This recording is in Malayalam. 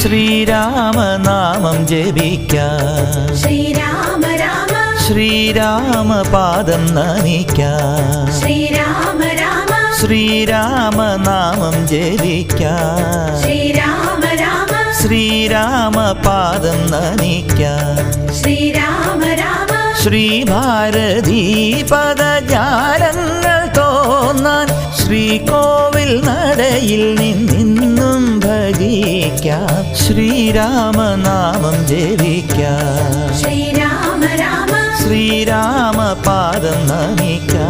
ശ്രീരാമനാമം ജപിക്കാം, ശ്രീരാമ രാമ ശ്രീരാമപാദം നമിക്കാം, ശ്രീരാമ രാമ ശ്രീരാമനാമം ജപിക്കാം, ശ്രീരാമ രാമ ശ്രീരാമപാദം നമിക്കാം. ശ്രീരാമ രാമ ശ്രീഭാരതീ പദജാലങ്ങൾ തോന്നാൻ ശ്രീകോവിൽ നടയിൽ നിന്നും ഭജിക്കാം, ശ്രീരാമനാമം ജപിക്കാം, ശ്രീരാമ രാമ ശ്രീരാമപാദം നമിക്കാം.